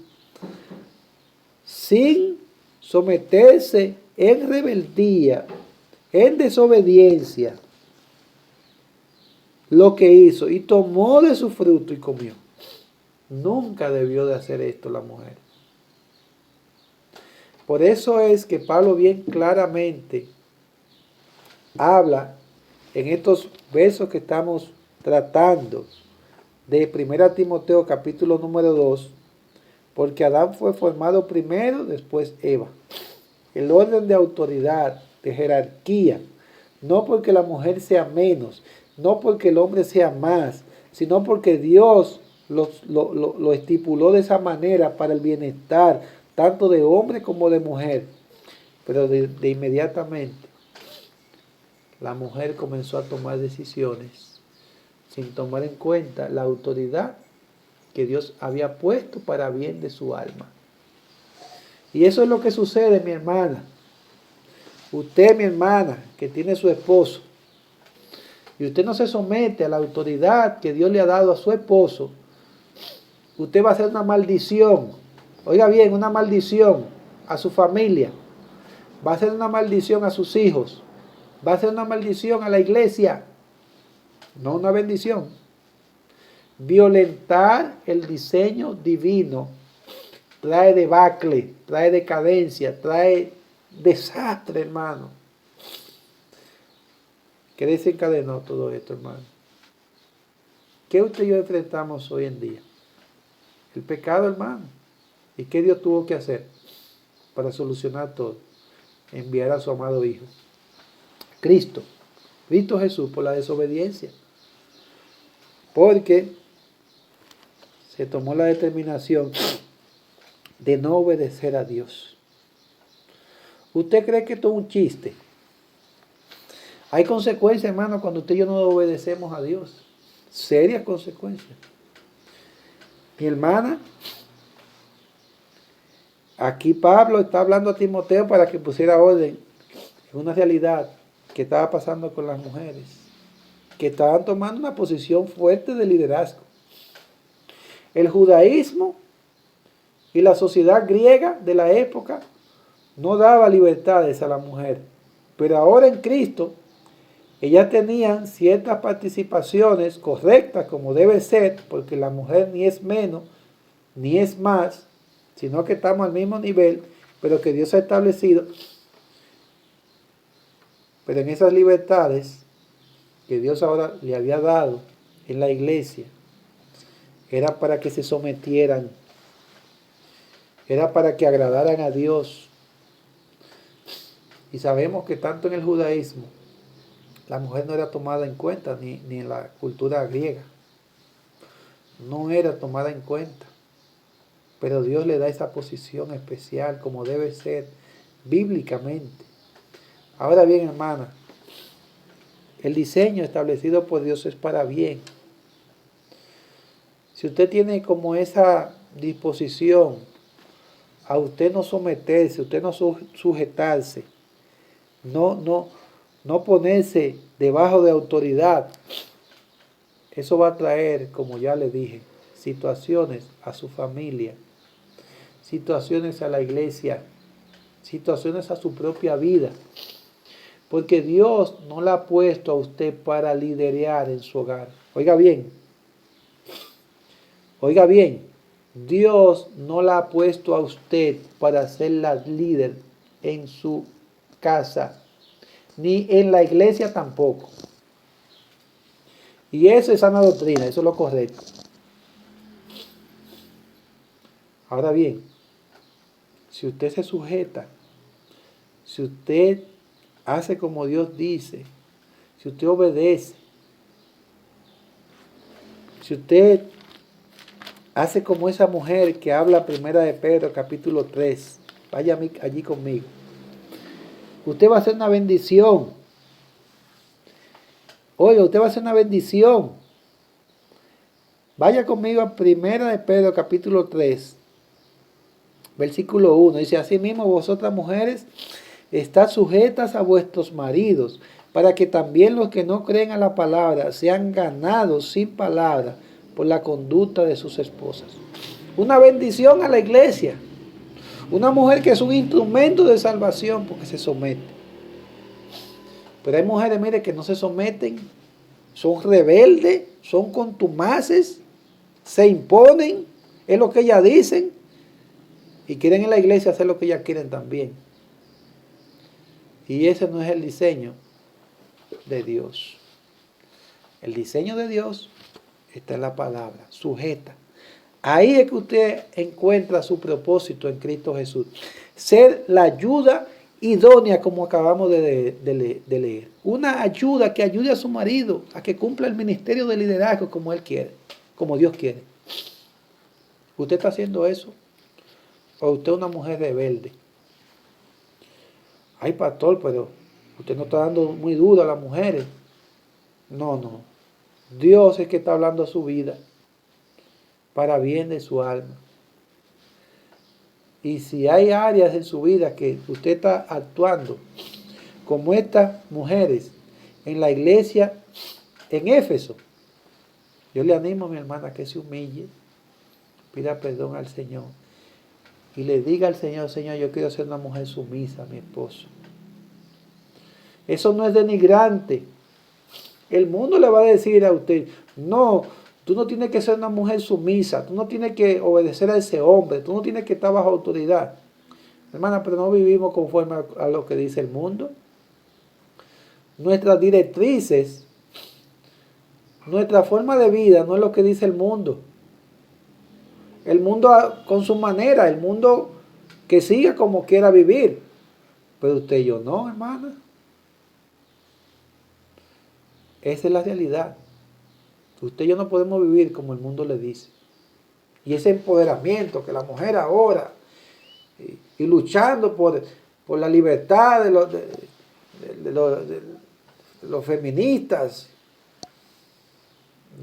Speaker 1: Sin someterse en rebeldía, en desobediencia, lo que hizo, y tomó de su fruto y comió. Nunca debió de hacer esto la mujer. Por eso es que Pablo bien claramente habla en estos versos que estamos tratando de 1 Timoteo capítulo número 2, porque Adán fue formado primero, después Eva. El orden de autoridad, de jerarquía, no porque la mujer sea menos, no porque el hombre sea más, sino porque Dios lo estipuló de esa manera para el bienestar tanto de hombre como de mujer. Pero de inmediatamente la mujer comenzó a tomar decisiones sin tomar en cuenta la autoridad que Dios había puesto para bien de su alma. Y eso es lo que sucede, mi hermana. Usted, mi hermana, que tiene su esposo, y usted no se somete a la autoridad que Dios le ha dado a su esposo, usted va a hacer una maldición. Oiga bien, una maldición a su familia. Va a ser una maldición a sus hijos. Va a ser una maldición a la iglesia. No una bendición. Violentar el diseño divino trae debacle, trae decadencia, trae desastre, hermano. ¿Qué desencadenó todo esto, hermano? ¿Qué usted y yo enfrentamos hoy en día? El pecado, hermano. ¿Y qué Dios tuvo que hacer para solucionar todo? Enviar a su amado Hijo. Cristo Jesús, por la desobediencia. Porque se tomó la determinación de no obedecer a Dios. ¿Usted cree que esto es un chiste? Hay consecuencias, hermano, cuando usted y yo no obedecemos a Dios. Serias consecuencias. Mi hermana, aquí Pablo está hablando a Timoteo para que pusiera orden en una realidad que estaba pasando con las mujeres, que estaban tomando una posición fuerte de liderazgo. El judaísmo y la sociedad griega de la época no daba libertades a la mujer, pero ahora en Cristo ellas tenían ciertas participaciones correctas como debe ser, porque la mujer ni es menos ni es más, sino que estamos al mismo nivel, pero que Dios ha establecido. Pero en esas libertades que Dios ahora le había dado en la iglesia, era para que se sometieran, era para que agradaran a Dios. Y sabemos que tanto en el judaísmo, la mujer no era tomada en cuenta, ni en la cultura griega. No era tomada en cuenta. Pero Dios le da esa posición especial como debe ser bíblicamente. Ahora bien, hermana, el diseño establecido por Dios es para bien. Si usted tiene como esa disposición a usted no someterse, usted no sujetarse, no ponerse debajo de autoridad, eso va a traer, como ya le dije, situaciones a su familia, situaciones a la iglesia, situaciones a su propia vida. Porque Dios no la ha puesto a usted para liderear en su hogar. Oiga bien, Dios no la ha puesto a usted para ser la líder en su casa, ni en la iglesia tampoco. Y eso es sana doctrina, eso es lo correcto. Ahora bien, si usted se sujeta, si usted hace como Dios dice, si usted obedece, si usted hace como esa mujer que habla primera de Pedro capítulo 3, vaya allí conmigo, usted va a hacer una bendición. Oiga, usted va a hacer una bendición. Vaya conmigo a primera de Pedro capítulo 3, versículo 1. Dice, asimismo vosotras mujeres, estad sujetas a vuestros maridos, para que también los que no creen a la palabra sean ganados sin palabra por la conducta de sus esposas. Una bendición a la iglesia. Una mujer que es un instrumento de salvación porque se somete. Pero hay mujeres, mire, que no se someten, son rebeldes, son contumaces, se imponen, es lo que ellas dicen, y quieren en la iglesia hacer lo que ellas quieren también. Y ese no es el diseño de Dios. El diseño de Dios está en la palabra, sujeta. Ahí es que usted encuentra su propósito en Cristo Jesús. Ser la ayuda idónea, como acabamos de leer. Una ayuda que ayude a su marido a que cumpla el ministerio de liderazgo como él quiere, como Dios quiere. ¿Usted está haciendo eso? ¿O usted es una mujer rebelde? Ay, pastor, pero usted no está dando muy duro a las mujeres. No, no. Dios es que está hablando a su vida para bien de su alma. Y si hay áreas en su vida que usted está actuando como estas mujeres en la iglesia en Éfeso, yo le animo a mi hermana que se humille, pida perdón al Señor y le diga al Señor, Señor, yo quiero ser una mujer sumisa a mi esposo. Eso no es denigrante. El mundo le va a decir a usted, no, tú no tienes que ser una mujer sumisa, tú no tienes que obedecer a ese hombre, tú no tienes que estar bajo autoridad. Hermana, pero no vivimos conforme a lo que dice el mundo. Nuestras directrices, nuestra forma de vida no es lo que dice el mundo. El mundo con su manera, el mundo que siga como quiera vivir. Pero usted y yo no, hermana. Esa es la realidad. Usted y yo no podemos vivir como el mundo le dice. Y ese empoderamiento que la mujer ahora, y luchando por la libertad de los feministas,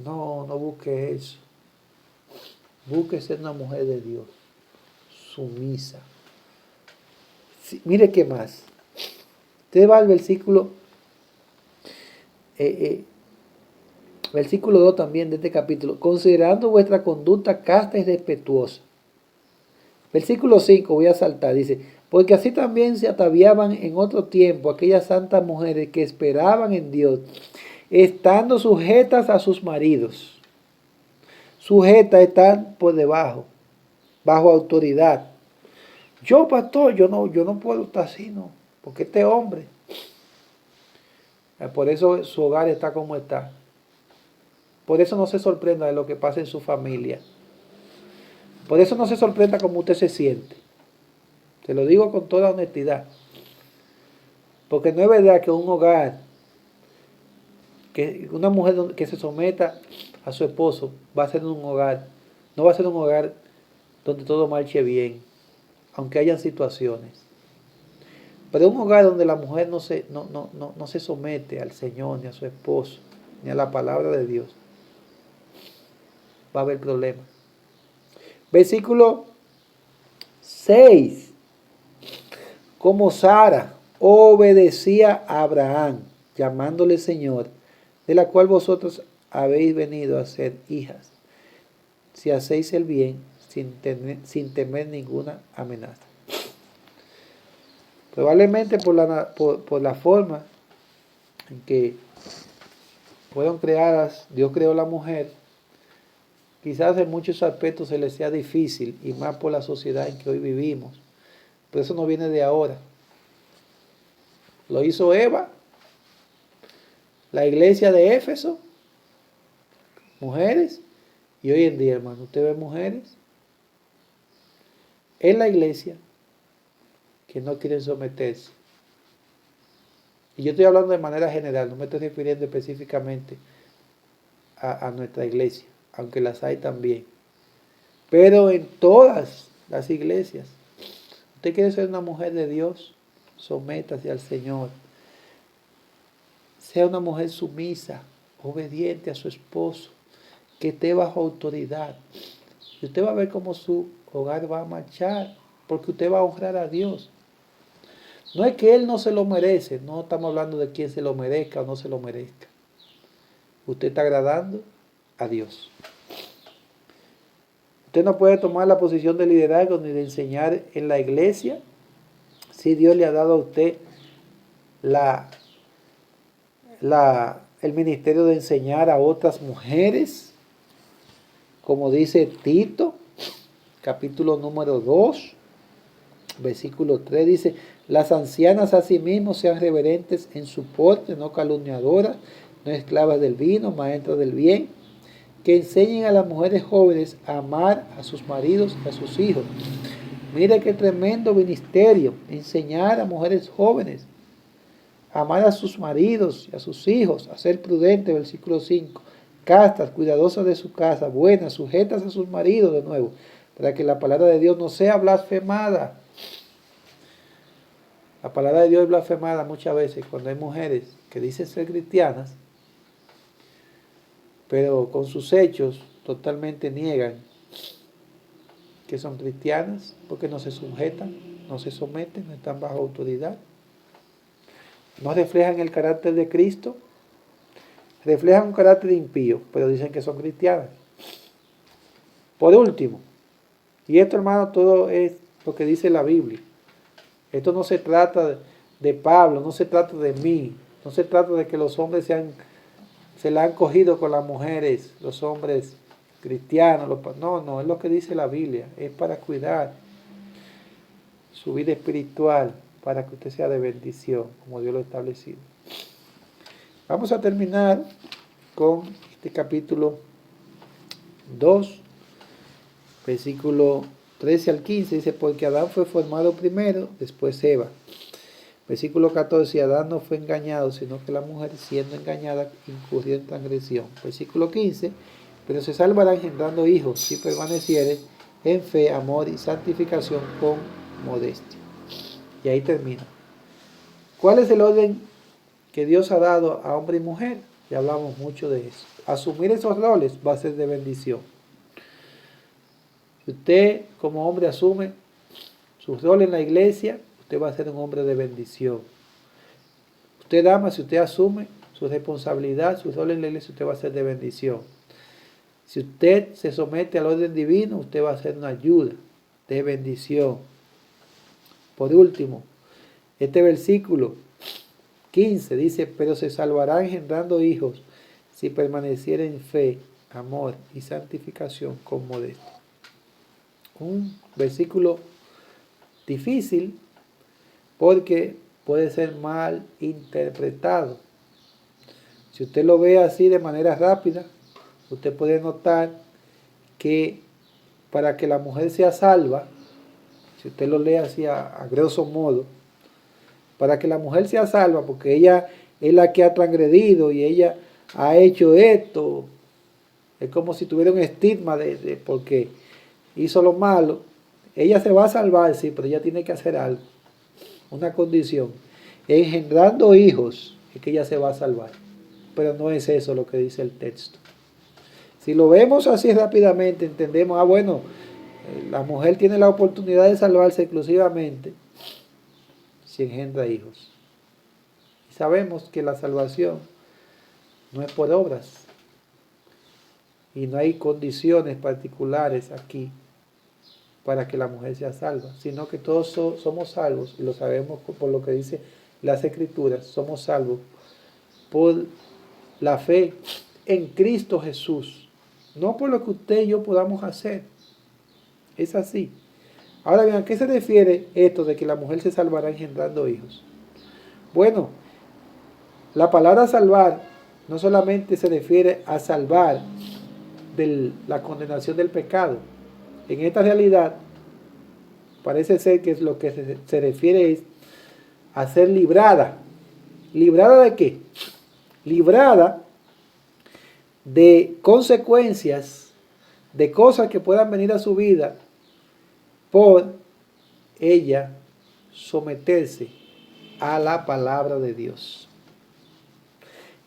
Speaker 1: no busque eso. Busque ser una mujer de Dios, sumisa. Sí, mire qué más. Usted va al versículo 2 también de este capítulo. Considerando vuestra conducta casta y respetuosa. Versículo 5, voy a saltar, dice, porque así también se ataviaban en otro tiempo aquellas santas mujeres que esperaban en Dios, estando sujetas a sus maridos. Sujetas están por debajo, bajo autoridad. Yo, pastor, yo no puedo estar así, no, porque este hombre, por eso su hogar está como está. Por eso no se sorprenda de lo que pasa en su familia. Por eso no se sorprenda como usted se siente. Se lo digo con toda honestidad. Porque no es verdad que un hogar, que una mujer que se someta a su esposo va a ser un hogar, no va a ser un hogar donde todo marche bien, aunque hayan situaciones. Pero un hogar donde la mujer no se somete al Señor, ni a su esposo, ni a la palabra de Dios, va a haber problemas. Versículo 6. Como Sara obedecía a Abraham, llamándole Señor, de la cual vosotros habéis venido a ser hijas, si hacéis el bien sin temer ninguna amenaza. Probablemente por la forma en que fueron creadas, Dios creó la mujer, quizás en muchos aspectos se les sea difícil, y más por la sociedad en que hoy vivimos. Pero eso no viene de ahora. Lo hizo Eva, la iglesia de Éfeso, mujeres, y hoy en día, hermano, usted ve mujeres en la iglesia que no quieren someterse. Y yo estoy hablando de manera general, no me estoy refiriendo específicamente a nuestra iglesia, aunque las hay también. Pero en todas las iglesias, usted quiere ser una mujer de Dios, sométase al Señor. Sea una mujer sumisa, obediente a su esposo, que esté bajo autoridad. Y usted va a ver cómo su hogar va a marchar, porque usted va a honrar a Dios. No es que Él no se lo merece, no estamos hablando de quién se lo merezca o no se lo merezca. Usted está agradando a Dios. Usted no puede tomar la posición de liderazgo ni de enseñar en la iglesia si Dios le ha dado a usted el ministerio de enseñar a otras mujeres, como dice Tito, capítulo número 2, versículo 3, dice, las ancianas asimismo sean reverentes en su porte, no calumniadoras, no esclavas del vino, maestras del bien, que enseñen a las mujeres jóvenes a amar a sus maridos y a sus hijos. Mire qué tremendo ministerio, enseñar a mujeres jóvenes a amar a sus maridos y a sus hijos, a ser prudentes, versículo 5, castas, cuidadosas de su casa, buenas, sujetas a sus maridos de nuevo, para que la palabra de Dios no sea blasfemada. La palabra de Dios es blasfemada muchas veces cuando hay mujeres que dicen ser cristianas, pero con sus hechos totalmente niegan que son cristianas, porque no se sujetan, no se someten, no están bajo autoridad, no reflejan el carácter de Cristo, reflejan un carácter impío, pero dicen que son cristianas. Por último, y esto, hermano, todo es lo que dice la Biblia. Esto no se trata de Pablo, no se trata de mí, no se trata de que los hombres se la han cogido con las mujeres, los hombres cristianos. No, es lo que dice la Biblia. Es para cuidar su vida espiritual, para que usted sea de bendición, como Dios lo ha establecido. Vamos a terminar con este capítulo 2, versículo 13 al 15, dice, porque Adán fue formado primero, después Eva. Versículo 14, Adán no fue engañado, sino que la mujer, siendo engañada, incurrió en transgresión. Versículo 15, pero se salvará engendrando hijos, si permaneciere en fe, amor y santificación con modestia. Y ahí termina. ¿Cuál es el orden que Dios ha dado a hombre y mujer? Ya hablamos mucho de eso. Asumir esos roles va a ser de bendición. Si usted como hombre asume su rol en la iglesia, usted va a ser un hombre de bendición. Usted, dama, si usted asume su responsabilidad, su rol en la iglesia, usted va a ser de bendición. Si usted se somete al orden divino, usted va a ser una ayuda de bendición. Por último, este versículo 15 dice, pero se salvará engendrando hijos si permaneciera en fe, amor y santificación con modestia. Un versículo difícil porque puede ser mal interpretado. Si usted lo ve así de manera rápida, usted puede notar que para que la mujer sea salva, si usted lo lee así a grosso modo, para que la mujer sea salva, porque ella es la que ha transgredido y ella ha hecho esto, es como si tuviera un estigma de porque hizo lo malo, ella se va a salvar, sí, pero ella tiene que hacer algo, una condición. Engendrando hijos es que ella se va a salvar, pero no es eso lo que dice el texto. Si lo vemos así rápidamente, entendemos, bueno, la mujer tiene la oportunidad de salvarse exclusivamente si engendra hijos. Y sabemos que la salvación no es por obras, y no hay condiciones particulares aquí para que la mujer sea salva, sino que todos somos salvos, y lo sabemos por lo que dice las Escrituras, somos salvos por la fe en Cristo Jesús, no por lo que usted y yo podamos hacer. Es así. Ahora bien, ¿a qué se refiere esto de que la mujer se salvará engendrando hijos? Bueno, la palabra salvar no solamente se refiere a salvar de la condenación del pecado. En esta realidad parece ser que lo que se refiere es a ser librada. ¿Librada de qué? Librada de consecuencias, de cosas que puedan venir a su vida por ella someterse a la palabra de Dios.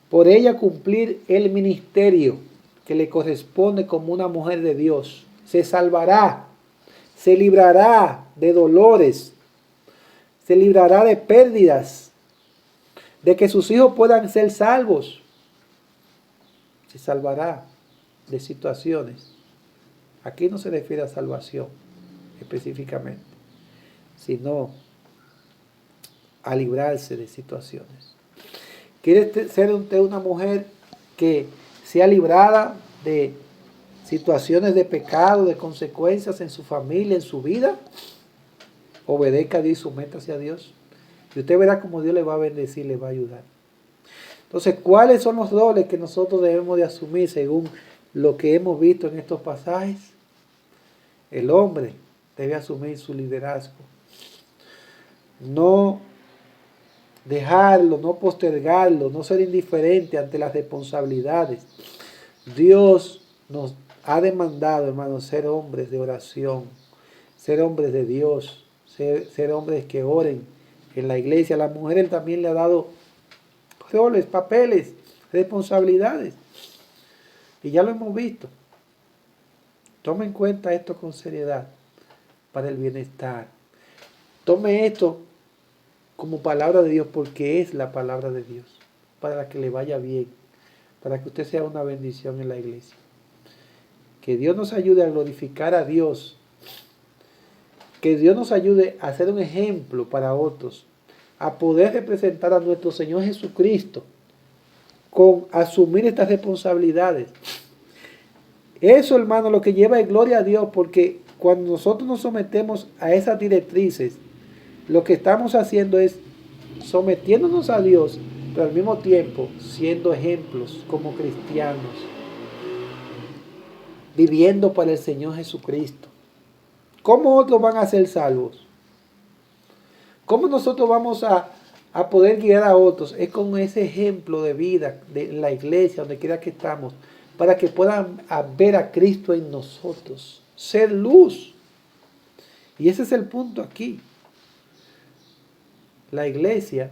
Speaker 1: Por ella cumplir el ministerio que le corresponde como una mujer de Dios. Se salvará, se librará de dolores, se librará de pérdidas, de que sus hijos puedan ser salvos. Se salvará de situaciones. Aquí no se refiere a salvación específicamente, sino a librarse de situaciones. ¿Quiere ser usted una mujer que sea librada de situaciones de pecado, de consecuencias en su familia, en su vida? Obedezca a Dios y sométase a Dios. Y usted verá cómo Dios le va a bendecir, le va a ayudar. Entonces, ¿cuáles son los roles que nosotros debemos de asumir según lo que hemos visto en estos pasajes? El hombre debe asumir su liderazgo. No dejarlo, no postergarlo, no ser indiferente ante las responsabilidades. Dios nos ha demandado, hermano, ser hombres de oración, ser hombres de Dios, ser hombres que oren en la iglesia. A las mujeres también le ha dado roles, papeles, responsabilidades. Y ya lo hemos visto. Tome en cuenta esto con seriedad para el bienestar. Tome esto como palabra de Dios porque es la palabra de Dios. Para que le vaya bien. Para que usted sea una bendición en la iglesia. Que Dios nos ayude a glorificar a Dios. Que Dios nos ayude a ser un ejemplo para otros. A poder representar a nuestro Señor Jesucristo. Con asumir estas responsabilidades. Eso, hermano, lo que lleva es gloria a Dios, porque cuando nosotros nos sometemos a esas directrices, lo que estamos haciendo es sometiéndonos a Dios, pero al mismo tiempo siendo ejemplos como cristianos, viviendo para el Señor Jesucristo. ¿Cómo otros van a ser salvos? ¿Cómo nosotros vamos a poder guiar a otros? Es con ese ejemplo de vida de la iglesia, donde quiera que estamos, para que puedan ver a Cristo en nosotros, ser luz. Y ese es el punto aquí. La iglesia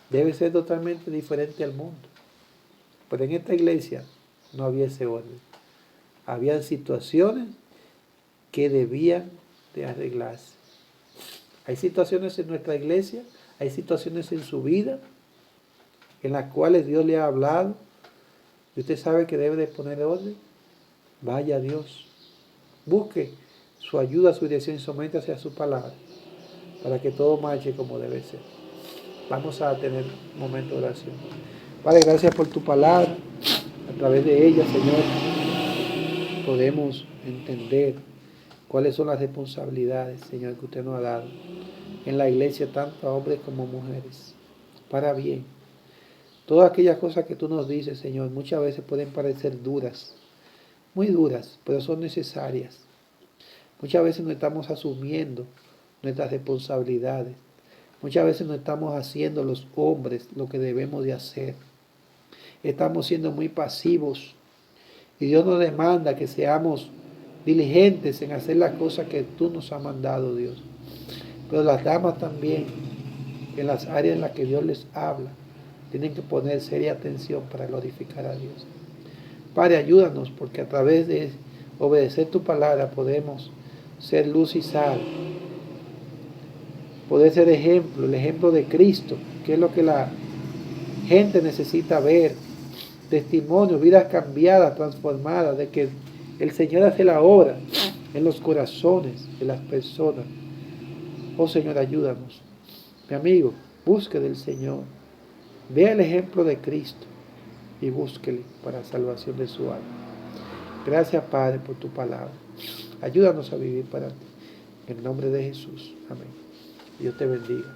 Speaker 1: debe ser totalmente diferente al mundo. Pero en esta iglesia no había ese orden. Habían situaciones que debían de arreglarse. Hay situaciones en nuestra iglesia, hay situaciones en su vida, en las cuales Dios le ha hablado, y usted sabe que debe de poner orden. Vaya a Dios. Busque su ayuda, su dirección y sométase a su palabra para que todo marche como debe ser. Vamos a tener un momento de oración. Padre, gracias por tu palabra. A través de ella, Señor, podemos entender cuáles son las responsabilidades, Señor, que usted nos ha dado en la iglesia, tanto a hombres como a mujeres, para bien. Todas aquellas cosas que tú nos dices, Señor, muchas veces pueden parecer duras, muy duras, pero son necesarias. Muchas veces no estamos asumiendo nuestras responsabilidades. Muchas veces no estamos haciendo los hombres lo que debemos de hacer. Estamos siendo muy pasivos. Y Dios nos demanda que seamos diligentes en hacer las cosas que tú nos has mandado, Dios. Pero las damas también, en las áreas en las que Dios les habla, tienen que poner seria atención para glorificar a Dios. Padre, ayúdanos, porque a través de obedecer tu palabra podemos ser luz y sal. Poder ser ejemplo, el ejemplo de Cristo, que es lo que la gente necesita ver. Testimonios, vidas cambiadas, transformadas, de que el Señor hace la obra en los corazones de las personas. Oh Señor, ayúdanos. Mi amigo, busque del Señor. Vea el ejemplo de Cristo y búsquele para la salvación de su alma. Gracias, Padre, por tu palabra. Ayúdanos a vivir para ti. En el nombre de Jesús. Amén. Dios te bendiga.